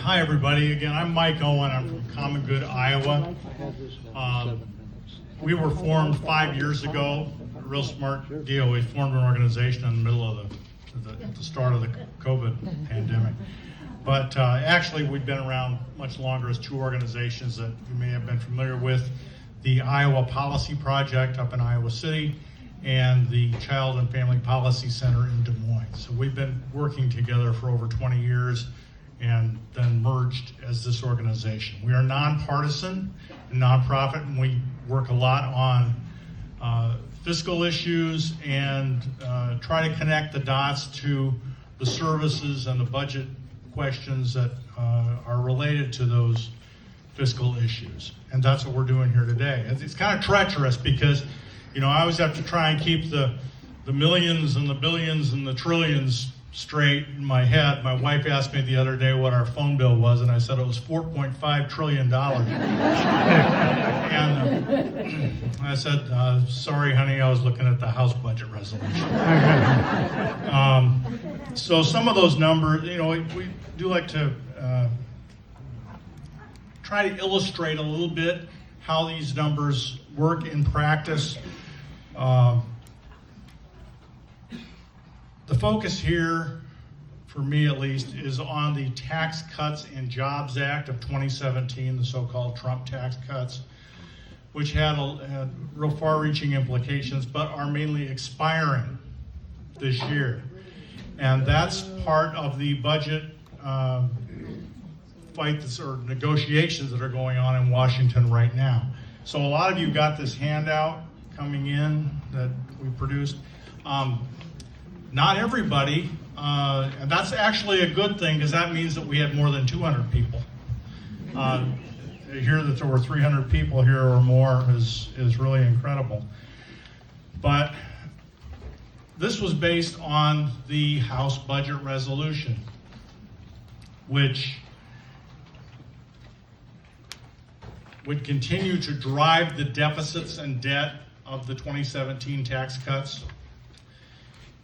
Hi, everybody. Again, I'm Mike Owen. I'm from Common Good, Iowa. We were formed 5 years ago. A real smart deal. We formed an organization in the middle of the start of the COVID pandemic. But actually, we've been around much longer as two organizations that you may have been familiar with. The Iowa Policy Project up in Iowa City and the Child and Family Policy Center in Des Moines. So we've been working together for over 20 years and then merged as this organization. We are nonpartisan and nonprofit, and we work a lot on fiscal issues and try to connect the dots to the services and the budget questions that are related to those fiscal issues. And that's what we're doing here today. It's kind of treacherous because, you know, I always have to try and keep the millions and the billions and the trillions straight in my head. My wife asked me the other day what our phone bill was, and I said it was $4.5 trillion. And I said, sorry, honey, I was looking at the House budget resolution. So some of those numbers, you know, we do like to try to illustrate a little bit how these numbers work in practice. The focus here, for me at least, is on the Tax Cuts and Jobs Act of 2017, the so-called Trump tax cuts, which had real far-reaching implications, but are mainly expiring this year. And that's part of the budget fight or negotiations that are going on in Washington right now. So a lot of you got this handout coming in that we produced. Not everybody, and that's actually a good thing because that means that we had more than 200 people. Hear that there were 300 people here or more is really incredible. But this was based on the House budget resolution, which would continue to drive the deficits and debt of the 2017 tax cuts.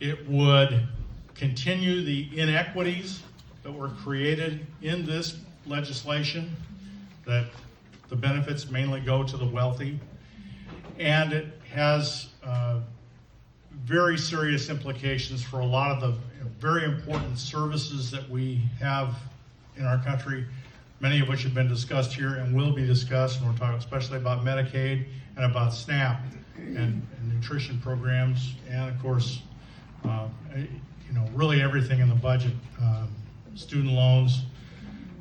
It would continue the inequities that were created in this legislation, that the benefits mainly go to the wealthy. And it has very serious implications for a lot of the very important services that we have in our country, many of which have been discussed here and will be discussed. And we're talking especially about Medicaid and about SNAP and nutrition programs, and of course, you know, really everything in the budget, student loans,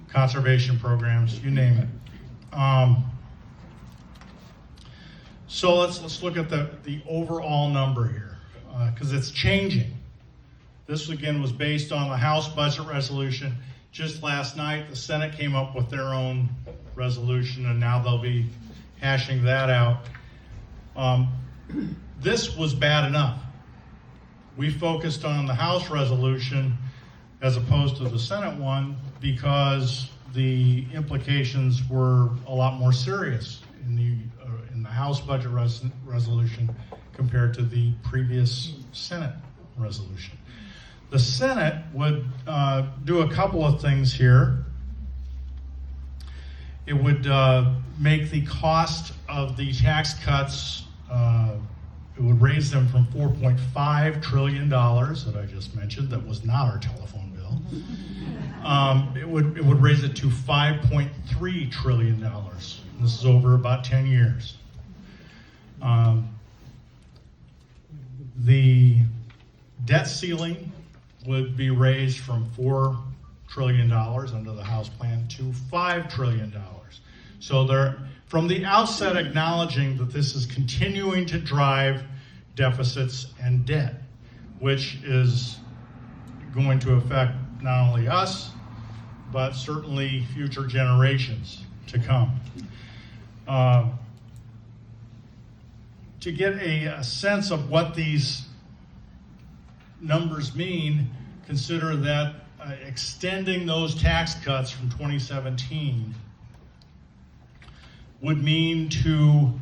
conservation programs, you name it. So let's look at the overall number here, because it's changing. This again was based on the House budget resolution. Just last night, the Senate came up with their own resolution, and now they'll be hashing that out. This was bad enough. We focused on the House resolution as opposed to the Senate one because the implications were a lot more serious in the House budget resolution compared to the previous Senate resolution. The Senate would do a couple of things here. It would make the cost of the tax cuts, it would raise them from $4.5 trillion that I just mentioned, that was not our telephone bill. It would raise it to $5.3 trillion. This is over about 10 years. The debt ceiling would be raised from $4 trillion under the House plan to $5 trillion. So they're, from the outset, acknowledging that this is continuing to drive deficits and debt, which is going to affect not only us, but certainly future generations to come. To get a sense of what these numbers mean, consider that extending those tax cuts from 2017 would mean to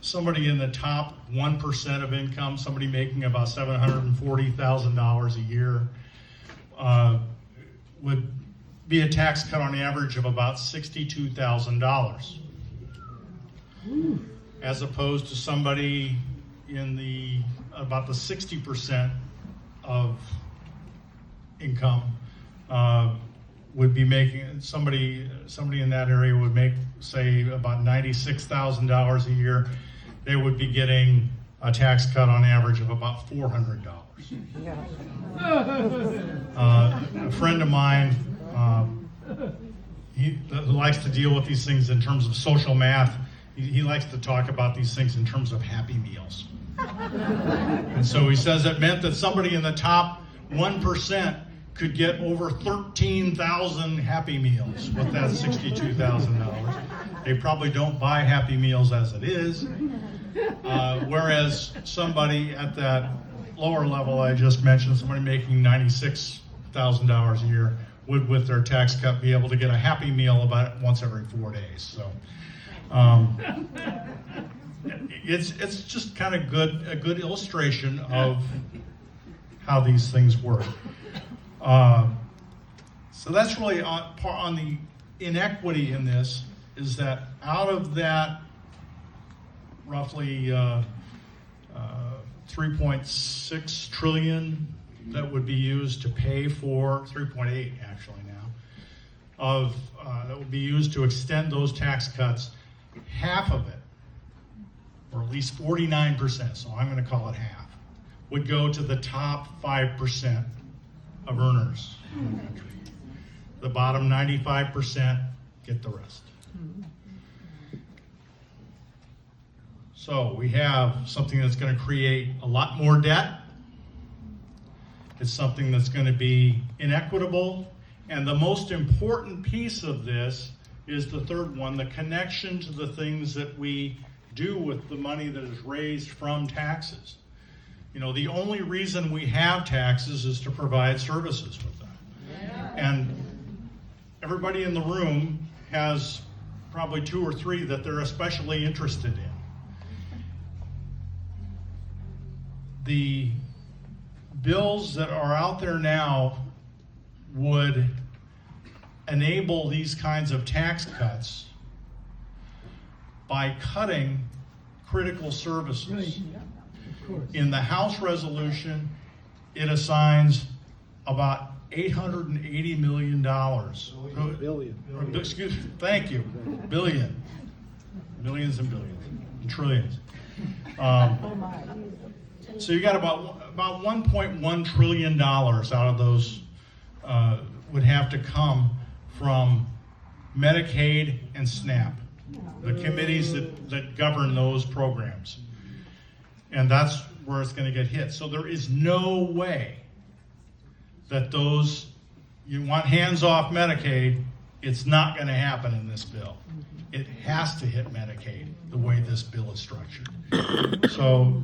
somebody in the top 1% of income, somebody making about $740,000 a year, would be a tax cut on average of about $62,000, as opposed to somebody in the about the 60% of income would be making, somebody in that area would make, say, about $96,000 a year. They would be getting a tax cut on average of about $400. A friend of mine, he likes to deal with these things in terms of social math. He likes to talk about these things in terms of Happy Meals. And so he says it meant that somebody in the top 1% could get over 13,000 Happy Meals with that $62,000. They probably don't buy Happy Meals as it is. Whereas somebody at that lower level I just mentioned, somebody making $96,000 a year, would, with their tax cut, be able to get a Happy Meal about once every 4 days. So it's just kind of a good illustration of how these things work. So that's really on the inequity in this, is that out of that roughly 3.6 trillion that would be used to pay for, 3.8 actually now, that would be used to extend those tax cuts, half of it, or at least 49%, so I'm going to call it half, would go to the top 5% of earners in the country. The bottom 95% get the rest. So we have something that's going to create a lot more debt. It's something that's going to be inequitable. And the most important piece of this is the third one, the connection to the things that we do with the money that is raised from taxes. You know, the only reason we have taxes is to provide services with them. Yeah. And everybody in the room has probably 2 or 3 that they're especially interested in. The bills that are out there now would enable these kinds of tax cuts by cutting critical services. Right. Yeah. Of course. In the House resolution, it assigns about $880 million. Billion. Excuse me, thank you. Billion. Millions and billions. And trillions. So you got about $1.1 trillion out of those would have to come from Medicaid and SNAP, the committees that govern those programs. And that's where it's going to get hit. So there is no way that those, you want hands off Medicaid, it's not going to happen in this bill. It has to hit Medicaid the way this bill is structured. So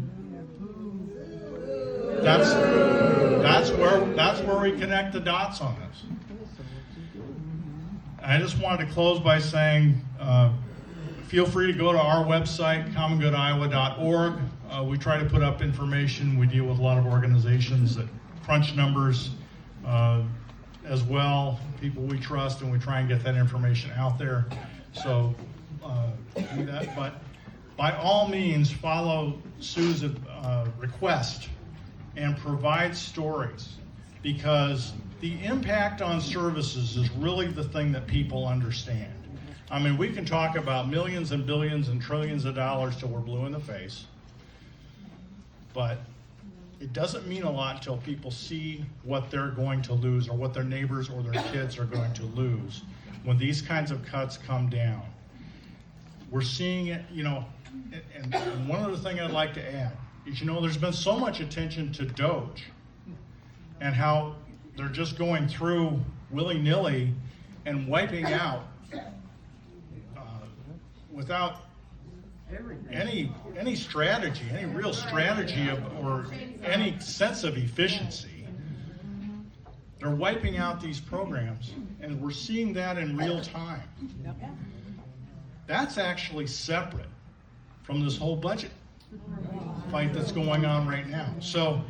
that's where we connect the dots on this. I just wanted to close by saying, feel free to go to our website, commongoodiowa.org. We try to put up information. We deal with a lot of organizations that crunch numbers as well, people we trust, and we try and get that information out there. So do that. But by all means, follow Sue's request and provide stories, because the impact on services is really the thing that people understand. I mean, we can talk about millions and billions and trillions of dollars till we're blue in the face, but it doesn't mean a lot until people see what they're going to lose, or what their neighbors or their kids are going to lose when these kinds of cuts come down. We're seeing it, you know, and one other thing I'd like to add is, you know, there's been so much attention to DOGE and how they're just going through willy-nilly and wiping out without any strategy, any real strategy or any sense of efficiency. They're wiping out these programs, and we're seeing that in real time. That's actually separate from this whole budget fight that's going on right now. So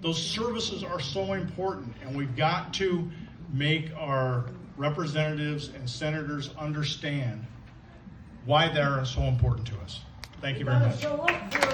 those services are so important, and we've got to make our representatives and senators understand why they're so important to us. Thank you very much. Show up for